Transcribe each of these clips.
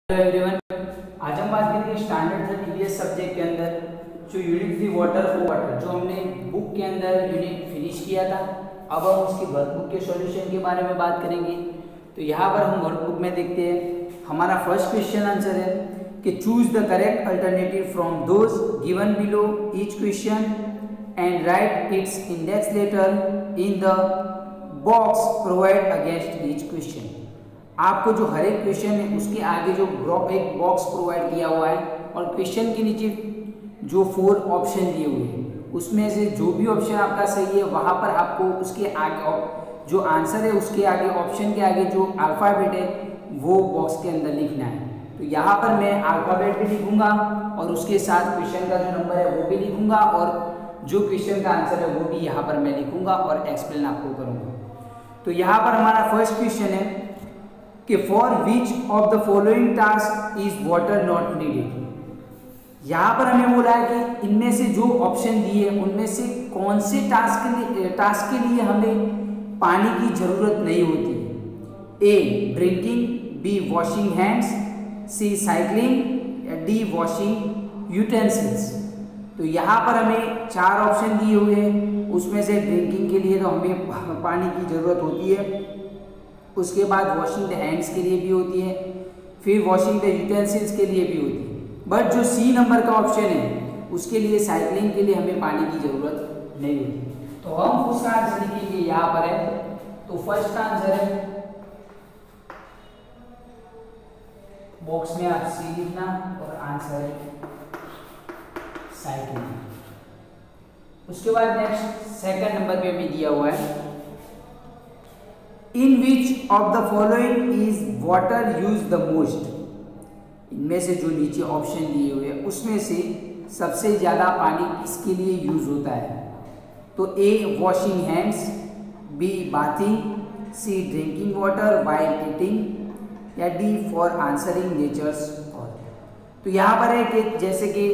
Hello everyone, आज हम बात करेंगे स्टैंडर्ड थर्ड ईवीएस सब्जेक्ट के अंदर जो यूनिट थी वाटर फॉर वाटर, जो हमने बुक के अंदर यूनिट फिनिश किया था। अब हम उसकी वर्कबुक के सॉल्यूशन के बारे में बात करेंगे। तो यहाँ पर हम वर्कबुक में देखते हैं, हमारा फर्स्ट क्वेश्चन आंसर है कि choose the correct alternative from those given below each question and write its index letter in the box provide against each question. आपको जो हर एक क्वेश्चन है उसके आगे जो एक बॉक्स प्रोवाइड किया हुआ है और क्वेश्चन के नीचे जो 4 ऑप्शन दिए हुए हैं उसमें से जो भी ऑप्शन आपका सही है वहाँ पर आपको उसके आगे जो आंसर है उसके आगे ऑप्शन के आगे जो अल्फ़ाबेट है वो बॉक्स के अंदर लिखना है। तो यहाँ पर मैं अल्फ़ाबेट भी लिखूँगा और उसके साथ क्वेश्चन का जो नंबर है वो भी लिखूँगा और जो क्वेश्चन का आंसर है वो भी यहाँ पर मैं लिखूँगा और एक्सप्लेन आपको करूँगा। तो यहाँ पर हमारा फर्स्ट क्वेश्चन है कि for which of the following task is water not needed. यहाँ पर हमें बोला है कि इनमें से जो ऑप्शन दिए उनमें से कौन से टास्क के लिए हमें पानी की जरूरत नहीं होती। ए ड्रिंकिंग, बी वॉशिंग हैंड्स, सी साइकिलिंग, डी वॉशिंग यूटेंसिल्स। तो यहाँ पर हमें 4 ऑप्शन दिए हुए हैं, उसमें से ड्रिंकिंग के लिए तो हमें पानी की जरूरत होती है, उसके बाद वॉशिंग द हैंड्स के लिए भी होती है, फिर वॉशिंग द यूटेंसिल्स के लिए भी होती है। बट जो सी नंबर का ऑप्शन है उसके लिए साइकिलिंग के लिए हमें पानी की जरूरत नहीं होती। तो हम उसका आंसर लिखेंगे यहाँ पर है। तो फर्स्ट का आंसर है, बॉक्स में आप सी लिखना और आंसर है साइकिलिंग। उसके बाद नेक्स्ट सेकंड नंबर पे हमें दिया हुआ है, in which of the following is water use the most. इनमें से जो नीचे ऑप्शन दिए हुए हैं उसमें से सबसे ज़्यादा पानी किसके लिए यूज होता है। तो ए वॉशिंग हैंड्स, बी बाथिंग, सी ड्रिंकिंग वाटर वाइल ईटिंग, या D for answering nature's call. तो यहाँ पर है कि जैसे कि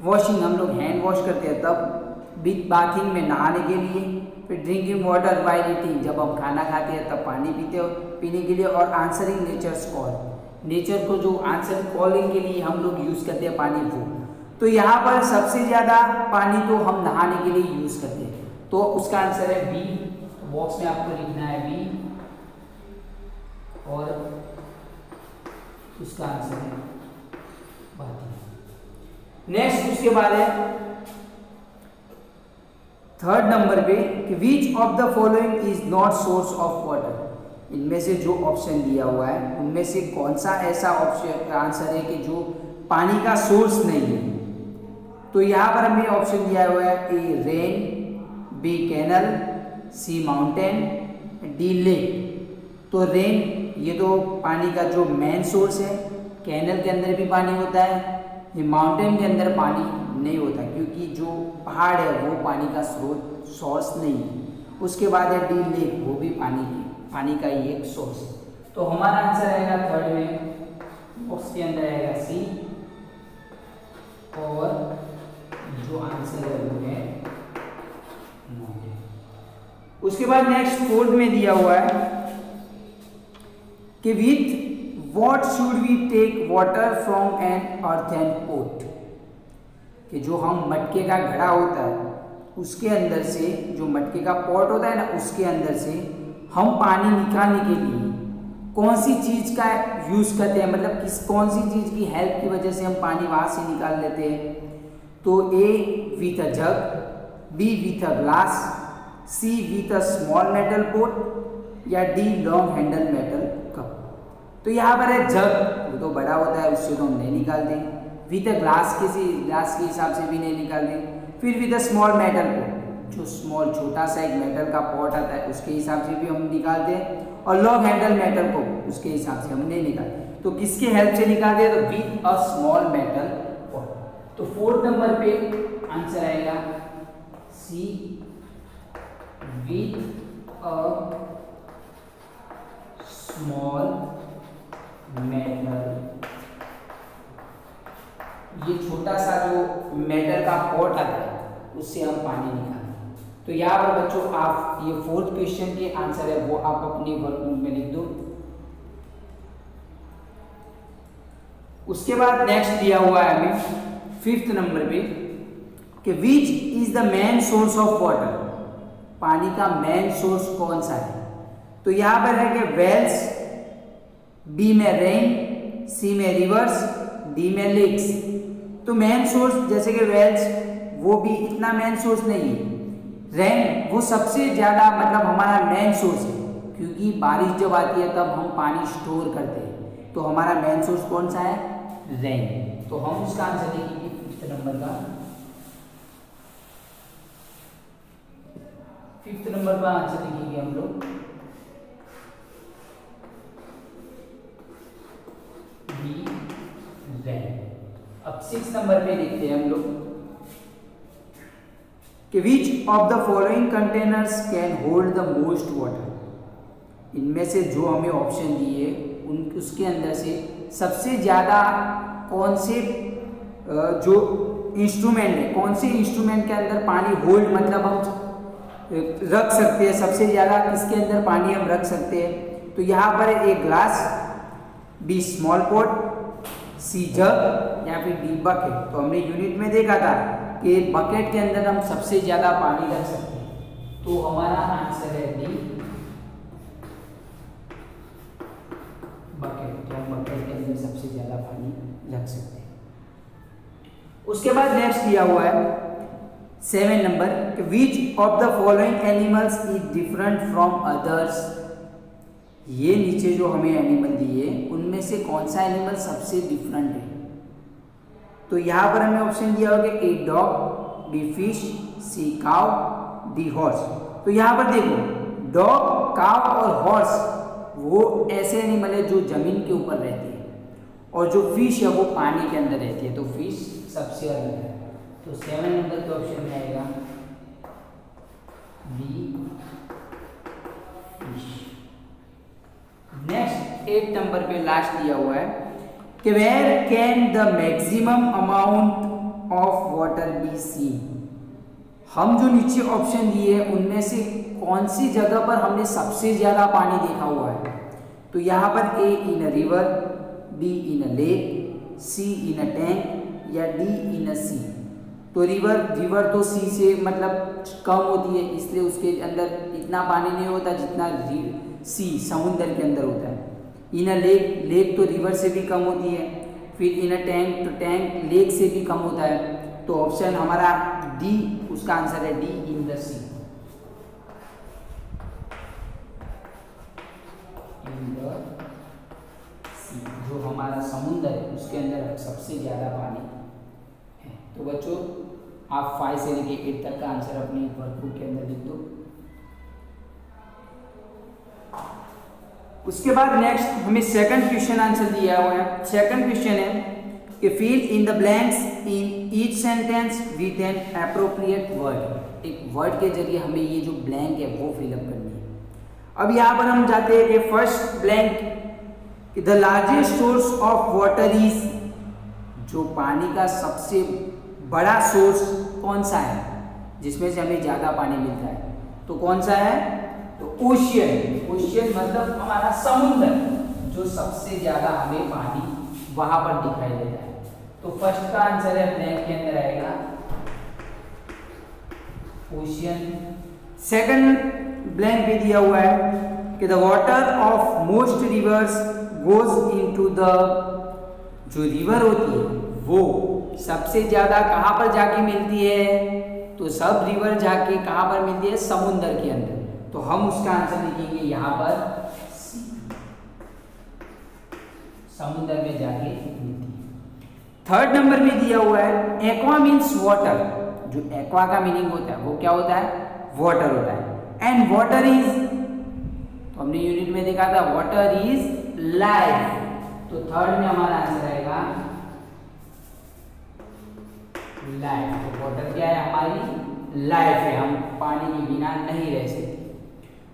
वॉशिंग हम लोग हैंड वॉश करते हैं तब, बी बाथिंग में नहाने के लिए, फिर ड्रिंकिंग वाटर वाइल ईटिंग जब हम खाना खाते हैं तब पानी पीने के लिए, और आंसरिंग नेचर्स कॉल, नेचर को जो आंसर कॉलिंग के लिए हम लोग यूज़ करते हैं पानी वो। तो यहाँ पर सबसे ज़्यादा पानी तो हम नहाने के लिए यूज़ करते हैं, तो उसका आंसर है बी। तो बॉक्स में आपको लिखना है बी और उसका आंसर है बाथिंग। नेक्स्ट उसके बाद है थर्ड नंबर पे कि विच of the following is not source of water. इनमें से जो ऑप्शन दिया हुआ है उनमें से कौन सा ऐसा ऑप्शन आंसर है कि जो पानी का सोर्स नहीं है। तो यहाँ पर हमें ऑप्शन दिया हुआ है, ए रेन, बी कैनल, सी माउंटेन, डी लेक। तो रेन ये तो पानी का जो मेन सोर्स है, कैनल के अंदर भी पानी होता है, ये माउंटेन के अंदर पानी नहीं होता क्योंकि जो पहाड़ है वो पानी का स्रोत सोर्स नहीं है। उसके बाद है डी लेक, वो भी पानी का ही एक सोर्स है। तो हमारा आंसर आएगा थर्ड में, बॉक्स के अंदर आएगा सी और जो आंसर है वो है माउंटेन। उसके बाद नेक्स्ट फोर्थ में दिया हुआ है कि with what should we take water from an earthen pot. कि जो हम मटके का घड़ा होता है उसके अंदर से, जो मटके का पॉट होता है ना, उसके अंदर से हम पानी निकालने के लिए कौन सी चीज़ का यूज़ करते हैं, मतलब कौन सी चीज़ की हेल्प की वजह से हम पानी वहाँ से निकाल लेते हैं। तो A with a jug, B with a glass, C with a small metal pot, या D long handle metal cup. तो यहाँ पर है जग, वो तो बड़ा होता है उससे तो हम नहीं निकालते, विथ अ ग्लास के हिसाब से भी नहीं निकालते, फिर with a small metal pot, जो स्मॉल छोटा सा एक मेटल का पॉट आता है उसके हिसाब से भी हम निकालते हैं, और लॉन्ग हैंडल मेटल को उसके हिसाब से हम नहीं निकालते। तो किसके हेल्प से निकालते हैं, तो with a small metal pot. तो फोर्थ नंबर पे आंसर आएगा सी, विथ अ स्मॉल मेटल। ये छोटा सा जो मेटल का पॉट आता है उससे हम पानी निकालते हैं। तो यहाँ पर बच्चों आप ये फोर्थ क्वेश्चन के आंसर है वो आप अपनी वर्कबुक में लिख दो। उसके बाद नेक्स्ट दिया हुआ है हमें 5th नंबर पे कि which is the main source of water, पानी का मेन सोर्स कौन सा है। तो यहाँ पर है कि वेल्स, बी में रेन, सी में रिवर्स, डी में लेक्स। तो मेन सोर्स जैसे कि वेल्स वो भी इतना मेन सोर्स नहीं है, रेन वो सबसे ज़्यादा मतलब हमारा मेन सोर्स है, क्योंकि बारिश जब आती है तब हम पानी स्टोर करते हैं। तो हमारा मेन सोर्स कौन सा है, रेन। तो हम उसका आंसर लिखेंगे 5th नंबर का, 5th नंबर का आंसर लिखेंगे हम लोग बी, रेन। अब 6th नंबर पे लिखते हैं हम लोग कि विच of the following containers can hold the most water. इनमें से जो हमें ऑप्शन दिए उन उसके अंदर से सबसे ज़्यादा कौन से जो इंस्ट्रूमेंट है, कौन से इंस्ट्रूमेंट के अंदर पानी होल्ड मतलब हम रख सकते हैं, सबसे ज़्यादा किसके अंदर पानी हम रख सकते हैं। तो यहाँ पर A glass, B small pot, C jug या फिर डी बकेट। तो हमने यूनिट में देखा था कि बकेट के अंदर हम सबसे ज़्यादा पानी रख सकते हैं। तो हमारा आंसर है डी, बकेट। तो हम बकेट के अंदर सबसे ज़्यादा पानी रख सकते हैं। उसके बाद नेक्स्ट दिया हुआ है 7 नंबर कि विच of the following animals is different from others. ये नीचे जो हमें एनिमल दिए उनमें से कौन सा एनिमल सबसे डिफरेंट है। तो यहाँ पर हमें ऑप्शन दिया होगा ए डॉग, बी फिश, सी काव, डी हॉर्स। तो यहाँ पर देखो डॉग, काव और हॉर्स वो ऐसे एनिमल है जो जमीन के ऊपर रहते हैं, और जो फिश है वो पानी के अंदर रहती है। तो फिश सबसे अलग है। तो 7 नंबर के ऑप्शन में आएगा बी, फिश। नेक्स्ट 8 नंबर पे लास्ट दिया हुआ है कि where can the maximum amount of water be seen. हम जो नीचे ऑप्शन दिए हैं उनमें से कौन सी जगह पर हमने सबसे ज्यादा पानी देखा हुआ है। तो यहाँ पर A in a river, B in a lake, C in a tank या डी इन अ सी। तो रिवर तो सी से मतलब कम होती है, इसलिए उसके अंदर इतना पानी नहीं होता जितना सी समुद्र के अंदर होता है। इन अ लेक तो रिवर से भी कम होती है। फिर इन अ टैंक तो टैंक लेक से भी कम होता है। तो ऑप्शन हमारा डी, उसका आंसर है D, in the sea. In the sea जो हमारा समुद्र है उसके अंदर सबसे ज्यादा पानी है। तो बच्चों आप 5 से लेके 8 तक का आंसर अपने वर्कबुक के अंदर लिख दो। उसके बाद नेक्स्ट हमें सेकंड क्वेश्चन आंसर दिया हुआ है। सेकंड क्वेश्चन है कि fill in the blanks in each sentence with an appropriate word. एक वर्ड के जरिए हमें ये जो ब्लैंक है वो फिलअप करनी है। अब यहाँ पर हम जाते हैं कि first blank, the largest source of water is. जो पानी का सबसे बड़ा सोर्स कौन सा है जिसमें से हमें ज़्यादा पानी मिलता है। तो कौन सा है, तो ओशियन। ओशियन मतलब हमारा समुद्र, जो सबसे ज़्यादा हमें पानी वहां पर दिखाई देता है। तो फर्स्ट का आंसर है ब्लैंक के अंदर आएगा ओशियन। सेकंड ब्लैंक भी दिया हुआ है कि the water of most reverse goes into the. जो रिवर होती है वो सबसे ज्यादा कहां पर जाके मिलती है। तो सब रिवर जाके कहां पर मिलती है, समुद्र के अंदर। तो हम उसका आंसर लिखेंगे यहां पर समुद्र में जाके मिलती है। थर्ड नंबर में दिया हुआ है एक्वा मीन्स वाटर। जो एक्वा का मीनिंग होता है वो क्या होता है, वाटर होता है। एंड वाटर इज, तो हमने यूनिट में देखा था वाटर इज लाइफ। तो थर्ड में हमारा आंसर आएगा लाइफ। तो वाटर क्या है, हमारी लाइफ है, हम पानी के बिना नहीं रह सकते।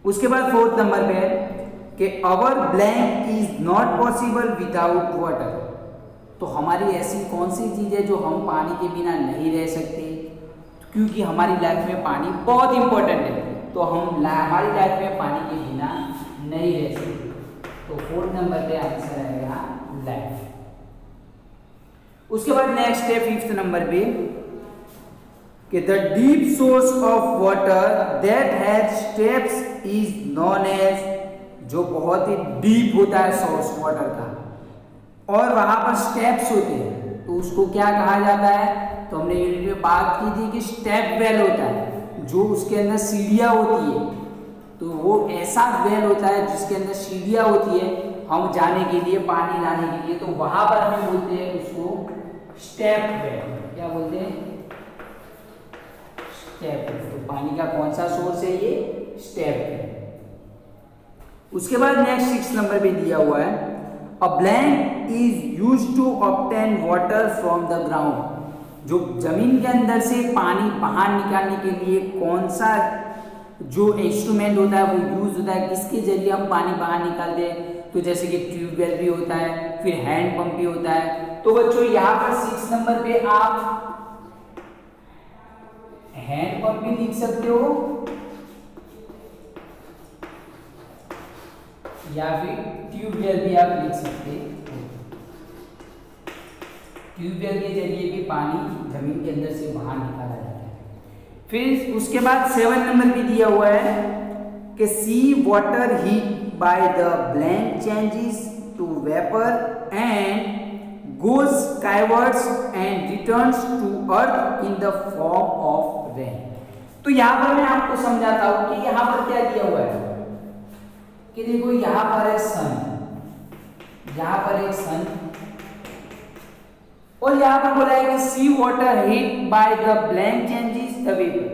उसके बाद फोर्थ नंबर पे है कि our blank is not possible without water. तो हमारी ऐसी कौन सी चीज़ है जो हम पानी के बिना नहीं रह सकते, क्योंकि हमारी लाइफ में पानी बहुत इंपॉर्टेंट है। तो हम हमारी लाइफ में पानी के बिना नहीं रह सकते। तो फोर्थ नंबर पे आंसर आएगा लाइफ। उसके बाद नेक्स्ट है 5th नंबर पे कि the deep source of water that has steps is known as, जो बहुत ही डीप होता है सोर्स वाटर का और वहां पर स्टेप्स होते हैं तो उसको क्या कहा जाता है। तो हमने यूनिट में बात की थी कि स्टेप वेल होता है जो उसके अंदर सीढ़ियाँ होती है, तो वो ऐसा वेल होता है जिसके अंदर सीढ़ियाँ होती है हम जाने के लिए, पानी लाने के लिए, तो वहां पर हमें बोलते हैं उसको स्टेप वेल। क्या बोलते हैं? Step well. तो पानी का कौन सा सोर्स है ये? Step well. उसके बाद नेक्स्ट 6 नंबर पे दिया हुआ है a blank is used to obtain water from the ground, जो जमीन के अंदर से पानी बाहर निकालने के लिए कौन सा जो इंस्ट्रूमेंट होता है वो यूज होता है, किसके जरिए हम पानी बाहर निकालते हैं। तो जैसे कि ट्यूबवेल भी होता है, फिर हैंड पंप भी होता है। तो बच्चों यहाँ पर 6 नंबर पे आप हैंड पंप भी लिख सकते हो या फिर ट्यूबवेल भी आप लिख सकते हो। ट्यूबवेल के जरिए भी पानी जमीन के अंदर से बाहर निकाला जाता है। फिर उसके बाद 7 नंबर भी दिया हुआ है कि sea water heat by the blank changes to vapour and goes skywards and returns to earth in the form of rain। तो यहाँ पर मैं आपको समझाता हूँ कि यहाँ पर क्या दिया हुआ है कि देखो यहाँ पर है सन, यहाँ पर एक सन और यहाँ पर बोला है कि sea water heat by the blank changes the vapour.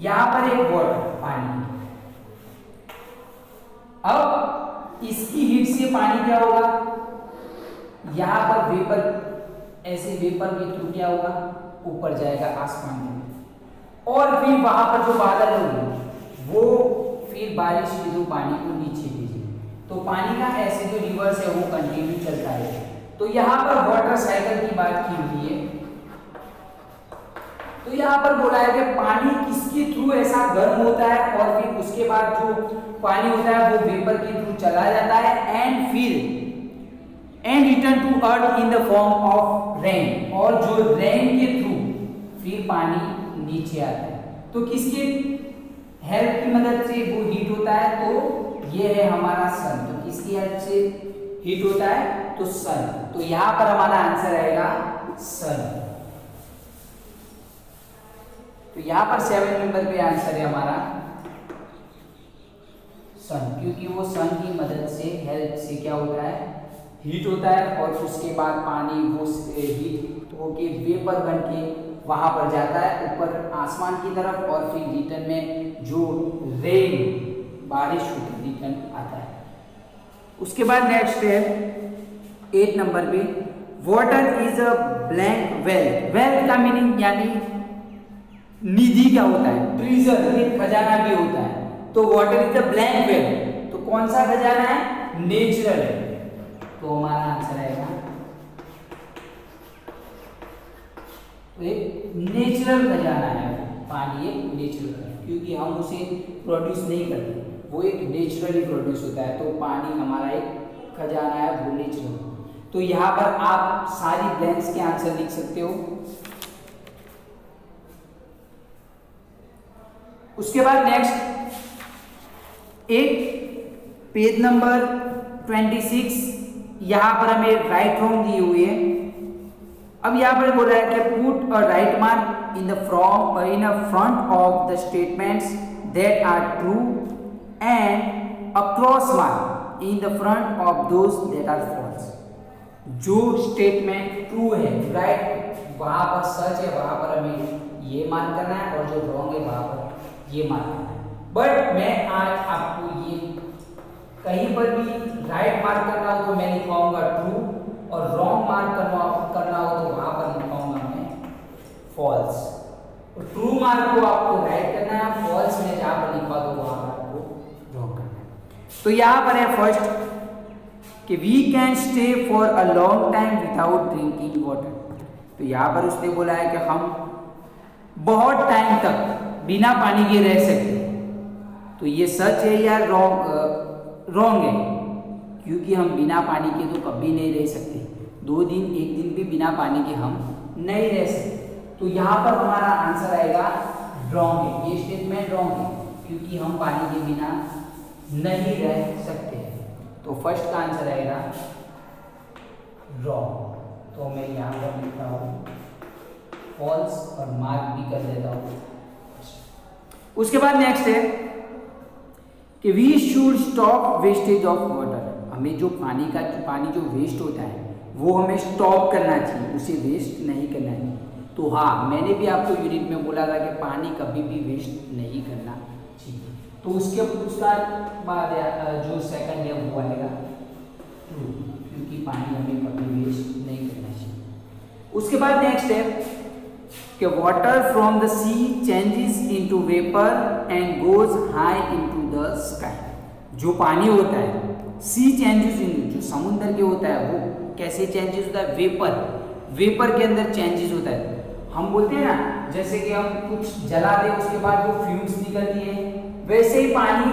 यहाँ पर एक वाटर पानी, अब इसकी हीट से पानी क्या होगा, यहाँ पर वेपर, ऐसे वेपर के थ्रू क्या होगा, ऊपर जाएगा आसमान में और फिर वहां पर जो बादल होंगे वो फिर बारिश के जो पानी को नीचे भेजेंगे, तो पानी का ऐसे जो रिवर्स है वो कंटिन्यू चलता है। तो यहाँ पर वाटर साइकिल की बात की हुई है। तो यहाँ पर बोला है कि पानी किसके थ्रू ऐसा गर्म होता है और फिर उसके बाद जो पानी होता है वो वेपर के थ्रू चला जाता है एंड फिर return to earth in the form of rain, और जो रेन के थ्रू फिर पानी नीचे आता है। तो किसके हेल्प की मदद से वो हीट होता है, तो ये है हमारा सन। तो किसकी हेल्प से हीट होता है, तो सन। तो यहां पर हमारा आंसर आएगा सन। तो यहां पर 7 नंबर पे आंसर है हमारा सन, क्योंकि वो सन की मदद से, हेल्प से क्या होता है, हीट होता है और उसके बाद पानी वो हीट होके वेपर बन के वहां पर जाता है ऊपर आसमान की तरफ और फिर रिटर्न में जो रेन, बारिश होकर रिटर्न आता है। उसके बाद नेक्स्ट है 8 नंबर पे water is a blank well. Well का मीनिंग यानी निधि क्या होता है, ट्रेजर, एक खजाना भी होता है। तो water is a blank well, तो कौन सा खजाना है, नेचुरल है। तो हमारा आंसर आएगा तो एक नेचुरल खजाना है, पानी एक नेचुरल है, क्योंकि हम उसे प्रोड्यूस नहीं करते, वो एक नेचुरली प्रोड्यूस होता है। तो पानी हमारा एक खजाना है, वो नेचुरल। तो यहाँ पर आप सारी ब्लैंक्स के आंसर लिख सकते हो। उसके बाद नेक्स्ट एक पेज नंबर 26, यहां पर हमें राइट रॉन्ग दी हुई है। अब यहां पर बोल रहा है कि put a right mark in the front of the statements that are true and a cross mark in the front of those that are false. जो स्टेटमेंट ट्रू है, राइट, वहां पर सच है, वहां पर हमें ये मार्क करना है, और जो रॉन्ग है वहां पर ये मार्क करना है। बट मैं आज आपको ये कहीं पर भी राइट मार्क करना हो तो मैं लिखवाऊंगा ट्रू, और रॉन्ग मार्क करना हो तो वहां पर लिखवाऊंगा मैं फॉल्स। ट्रू मार्क को आपको राइट करना है, फॉल्स में जहां पर लिखवा दो वहां पर आपको रॉन्ग करना है। तो यहां पर है फर्स्ट कि we can stay for a long time without drinking water. तो यहां पर उसने बोला है कि हम बहुत टाइम तक बिना पानी के रह सकते। तो ये सच है या रॉन्ग है, क्योंकि हम बिना पानी के तो कभी नहीं रह सकते। 2 दिन 1 दिन भी बिना पानी के हम नहीं रह सकते। तो यहाँ पर हमारा आंसर आएगा रॉन्ग है, ये स्टेटमेंट रॉन्ग है क्योंकि हम पानी के बिना नहीं रह सकते। तो फर्स्ट का आंसर आएगा रॉन्ग। तो मैं यहाँ पर लिखता हूँ फॉल्स और मार्क भी कर देता हूँ। उसके बाद नेक्स्ट है कि we should stop wastage of water. हमें जो पानी जो वेस्ट होता है वो हमें स्टॉप करना चाहिए, उसे वेस्ट नहीं करना चाहिए। तो हाँ, मैंने भी आपको यूनिट में बोला था कि पानी कभी भी वेस्ट नहीं करना चाहिए। तो उसका बाद जो सेकंड है वो आएगा ट्रू, क्योंकि पानी हमें कभी वेस्ट नहीं करना चाहिए। उसके बाद नेक्स्ट है कि water from the sea changes into vapour and goes high into the sky. जो पानी होता है सी चेंजेस इन, जो समुद्र के होता है वो कैसे चेंजेस होता है, वेपर के अंदर चेंजेस होता है। हम बोलते हैं ना जैसे कि हम कुछ जला दें उसके बाद वो फ्यूम्स निकलती है, वैसे ही पानी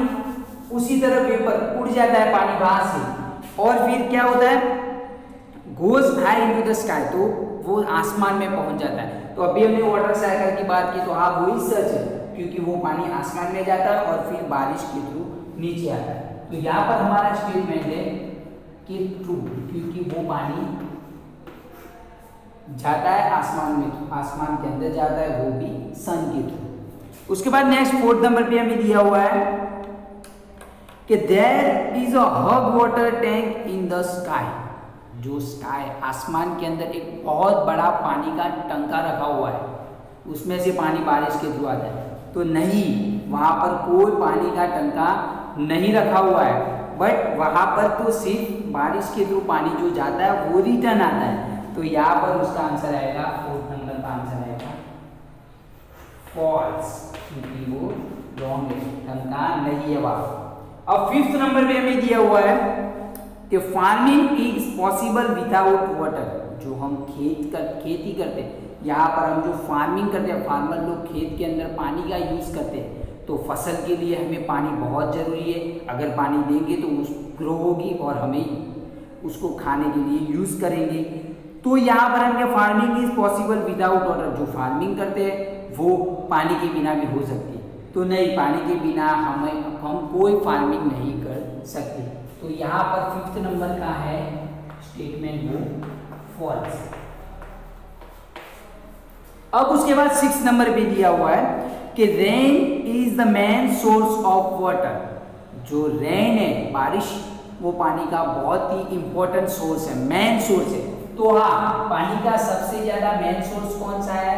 उसी तरह वेपर उड़ जाता है पानी बाहर से, और फिर क्या होता है goes high into the sky, तो वो आसमान में पहुंच जाता है। तो अभी हमने वाटर साइकिल की बात की, तो हाँ वही सच है क्योंकि वो पानी आसमान में जाता है और फिर बारिश के थ्रू नीचे आता है। तो यहाँ पर हमारा स्टेटमेंट है कि ट्रू, क्योंकि वो पानी जाता है आसमान में, आसमान के अंदर जाता है, वो भी सन के थ्रू। उसके बाद नेक्स्ट 4th नंबर पे हमें दिया हुआ है कि there is a huge water tank in the sky. जो स्काई आसमान के अंदर एक बहुत बड़ा पानी का टंका रखा हुआ है, उसमें से पानी बारिश के थ्रू आता है। तो नहीं, वहाँ पर कोई पानी का टंका नहीं रखा हुआ है, बट वहाँ पर तो सिर्फ बारिश के थ्रू पानी जो जाता है वो रिटर्न आता है। तो यहाँ पर उसका आंसर आएगा 4th नंबर का आंसर आएगा फॉल्स, क्योंकि वो रॉन्ग है, टंका नहीं है वहाँ। अब 5th नंबर पे हमें दिया हुआ है कि farming is possible without water. जो हम खेती करते हैं, यहाँ पर हम जो फार्मिंग करते हैं, फार्मर लोग खेत के अंदर पानी का यूज़ करते हैं। तो फसल के लिए हमें पानी बहुत ज़रूरी है, अगर पानी देंगे तो उस ग्रो होगी और हमें उसको खाने के लिए यूज़ करेंगे। तो यहाँ पर हम farming is possible without water, जो फार्मिंग करते हैं वो पानी के बिना भी हो सकती है। तो नहीं, पानी के बिना हम कोई फार्मिंग नहीं कर सकते। तो यहाँ पर 5th नंबर का है स्टेटमेंट वो फॉल्स। अब उसके बाद 6th नंबर पे दिया हुआ है कि rain is the main source of water. जो रेन है, बारिश, वो पानी का बहुत ही इंपॉर्टेंट सोर्स है, मेन सोर्स है। तो हाँ, पानी का सबसे ज्यादा मेन सोर्स कौन सा है,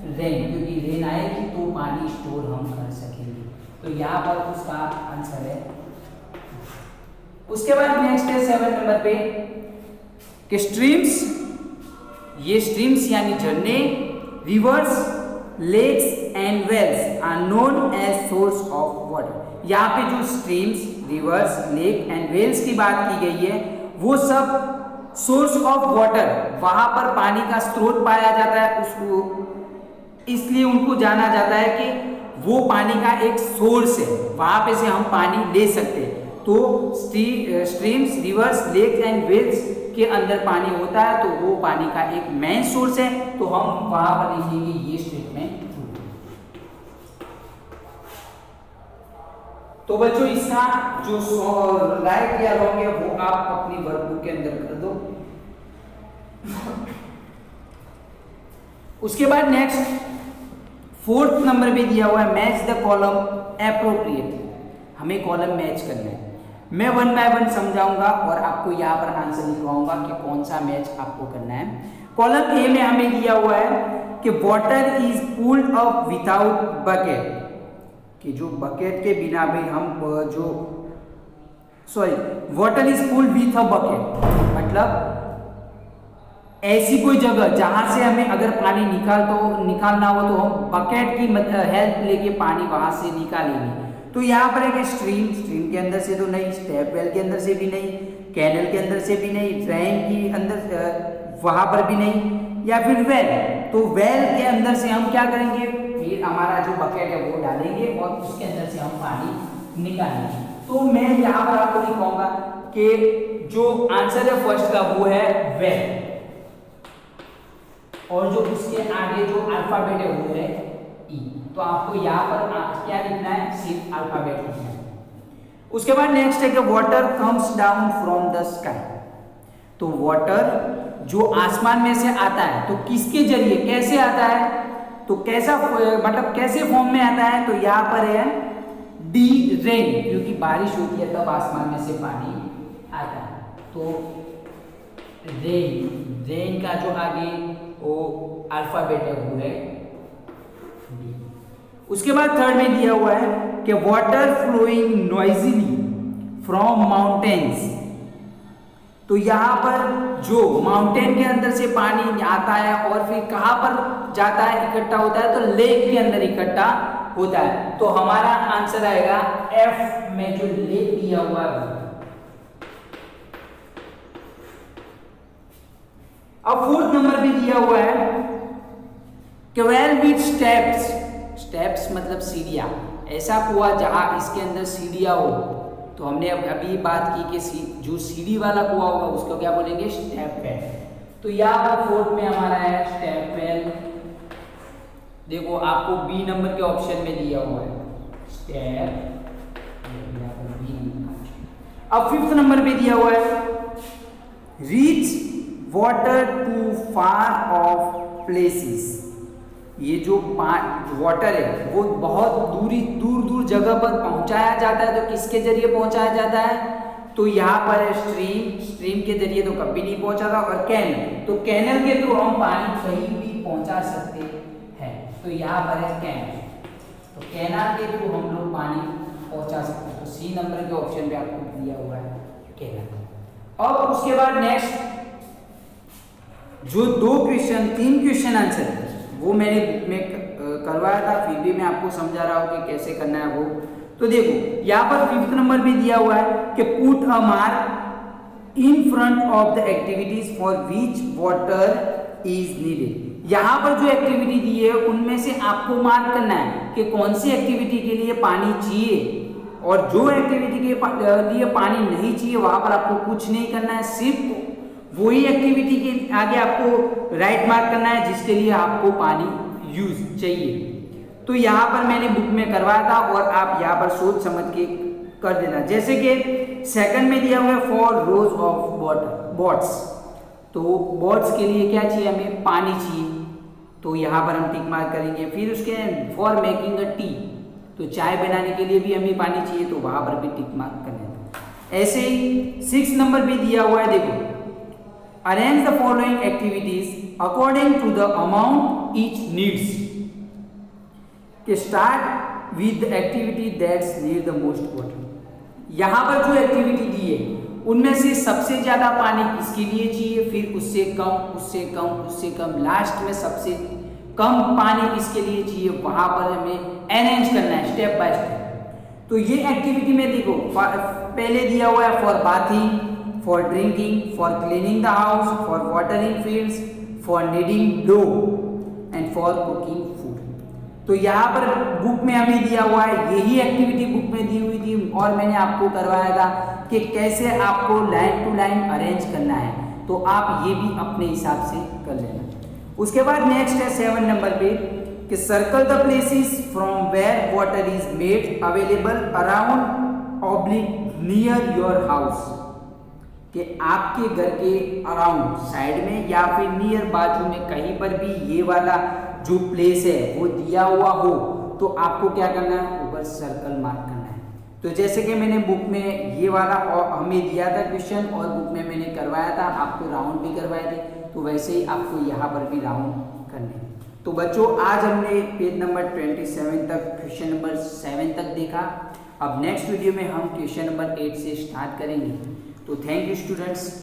रेन, क्योंकि रेन आएगी तो पानी स्टोर हम कर सकेंगे। तो यहाँ पर उसका आंसर है। उसके बाद नेक्स्ट है 7 नंबर पे कि स्ट्रीम्स, ये स्ट्रीम्स यानी झरने, rivers, lakes and wells are known as source of water. यहाँ पे जो streams, rivers, lake and wells की बात की गई है, वो सब सोर्स ऑफ वाटर, वहां पर पानी का स्रोत पाया जाता है, उसको इसलिए उनको जाना जाता है कि वो पानी का एक सोर्स है, वहां पे से हम पानी ले सकते हैं। तो streams, rivers, lakes and wells के अंदर पानी होता है, तो वो पानी का एक मेन सोर्स है। तो हम वहां पर लिखेंगे ये स्टेटमेंट। तो बच्चों, इसका जो राइट या रॉन्ग है वो आप अपनी वर्कबुक के अंदर कर दो। उसके बाद नेक्स्ट 4th नंबर पे दिया हुआ है मैच द कॉलम एप्रोप्रिएटली। हमें कॉलम मैच करना है। मैं 1 बाय 1 समझाऊंगा और आपको यहाँ पर आंसर लिखवाऊंगा कि कौन सा मैच आपको करना है। कॉलम ए में हमें दिया हुआ है कि water is pulled up without bucket, कि जो बकेट के बिना भी हम water is pulled with a bucket, मतलब ऐसी कोई जगह जहां से हमें अगर पानी निकालना हो तो हम बकेट की हेल्प लेके पानी वहां से निकालेंगे। तो यहाँ पर एक स्ट्रीम के अंदर से तो नहीं, स्टेप वेल के अंदर से भी नहीं, कैनल के अंदर से भी नहीं, ड्रेन की अंदर वहां पर भी नहीं, या फिर वेल। तो वेल के अंदर से हम क्या करेंगे, फिर हमारा जो बकेट है वो डालेंगे और उसके अंदर से हम पानी निकालेंगे। तो मैं यहाँ पर आपको लिखवाऊंगा कि जो आंसर है फर्स्ट का वो है वेल। और जो उसके आगे जो अल्फाबेट है वो है ई। तो आपको यहाँ पर क्या लिखना है, सिर्फ अल्फाबेट लिखना है। उसके बाद नेक्स्ट है कि water comes down from the sky. तो वाटर जो आसमान में से आता है तो किसके जरिए कैसे आता है, तो कैसा मतलब कैसे फॉर्म में आता है, तो यहाँ पर है डी रेन, क्योंकि बारिश होती है तब आसमान में से पानी आता है। तो रेन का जो आगे वो अल्फाबेट है वो है डी। उसके बाद थर्ड में दिया हुआ है कि water flowing noisily from mountains. तो यहाँ पर जो माउंटेन के अंदर से पानी आता है और फिर कहाँ पर जाता है, इकट्ठा होता है, तो लेक के अंदर इकट्ठा होता है। तो हमारा आंसर आएगा एफ में जो लेक दिया हुआ है। अब फोर्थ नंबर भी दिया हुआ है कि वेल विथ स्टेप्स, स्टेप्स मतलब सीढ़ियां, ऐसा कुआं जहां इसके अंदर सीढ़ियां हो। तो हमने अभी बात की कि जो सीढ़ी वाला कुआं होगा उसको क्या बोलेंगे, स्टेप वेल। तो यहाँ पर फोर्थ में हमारा है स्टेप वेल। देखो आपको बी नंबर के ऑप्शन में दिया हुआ है स्टेप। अब फिफ्थ नंबर पे दिया हुआ है reach water to far off places. ये जो वाटर है वो बहुत दूर दूर जगह पर पहुंचाया जाता है। तो किसके जरिए पहुंचाया जाता है, तो यहाँ पर है स्ट्रीम के जरिए तो कभी नहीं पहुंचाता, और कैनल, तो कैनल के थ्रू हम पानी कहीं भी पहुंचा सकते हैं। तो यहाँ पर है कैनल, तो कैनल के थ्रू हम लोग पानी पहुंचा सकते हैं। तो सी नंबर के ऑप्शन पे आपको दिया हुआ है कैनल। और उसके बाद नेक्स्ट जो 3 क्वेश्चन आंसर है वो मैंने बुक में करवाया था, फिर भी मैं आपको समझा रहा हूँ कि कैसे करना है वो। तो देखो यहाँ पर 5th नंबर भी दिया हुआ है कि put a mark in front of the activities for which water is needed. यहाँ पर जो एक्टिविटी दी है उनमें से आपको मार्क करना है कि कौन सी एक्टिविटी के लिए पानी चाहिए, और जो एक्टिविटी के लिए पानी नहीं चाहिए वहां पर आपको कुछ नहीं करना है, सिर्फ वही एक्टिविटी के आगे आपको राइट मार्क करना है जिसके लिए आपको पानी यूज चाहिए। तो यहाँ पर मैंने बुक में करवाया था और आप यहाँ पर सोच समझ के कर देना। जैसे कि सेकंड में दिया हुआ है for rose of water bots. तो बॉट्स के लिए क्या चाहिए, हमें पानी चाहिए, तो यहाँ पर हम टिक मार्क करेंगे। फिर उसके फॉर मेकिंग अ टी, तो चाय बनाने के लिए भी हमें पानी चाहिए, तो वहां पर भी टिक मार्क करना। ऐसे ही 6 नंबर भी दिया हुआ है, देखो arrange the following activities according to the amount each needs, कि start with the activity that's need the most water. यहाँ पर जो एक्टिविटी दी है उनमें से सबसे ज्यादा पानी किसके लिए चाहिए, फिर उससे कम, उससे कम, उससे कम, लास्ट में सबसे कम पानी किसके लिए चाहिए, वहां पर हमें अरेंज करना है स्टेप बाय स्टेप। तो ये एक्टिविटी में देखो पहले दिया हुआ है for bathing, for drinking, for cleaning the house, for watering fields, for kneading dough and for cooking food. तो यहाँ पर बुक में हमें दिया हुआ है, यही एक्टिविटी बुक में दी हुई थी और मैंने आपको करवाया था कि कैसे आपको लाइन टू लाइन अरेंज करना है। तो आप ये भी अपने हिसाब से कर लेना। उसके बाद नेक्स्ट है 7 नंबर पे कि circle the places from where water is made available around oblique near your house, कि आपके घर के अराउंड साइड में या फिर नियर बाजू में कहीं पर भी ये वाला जो प्लेस है वो दिया हुआ हो तो आपको क्या करना है, ऊपर सर्कल मार्क करना है। तो जैसे कि मैंने बुक में ये वाला और हमें दिया था क्वेश्चन और बुक में मैंने करवाया था, आपको राउंड भी करवाए थे, तो वैसे ही आपको यहाँ पर भी राउंड करने। तो बच्चों आज हमने पेज नंबर 27 तक क्वेश्चन नंबर 7 तक देखा। अब नेक्स्ट वीडियो में हम क्वेश्चन नंबर 8 से स्टार्ट करेंगे। तो थैंक यू स्टूडेंट्स।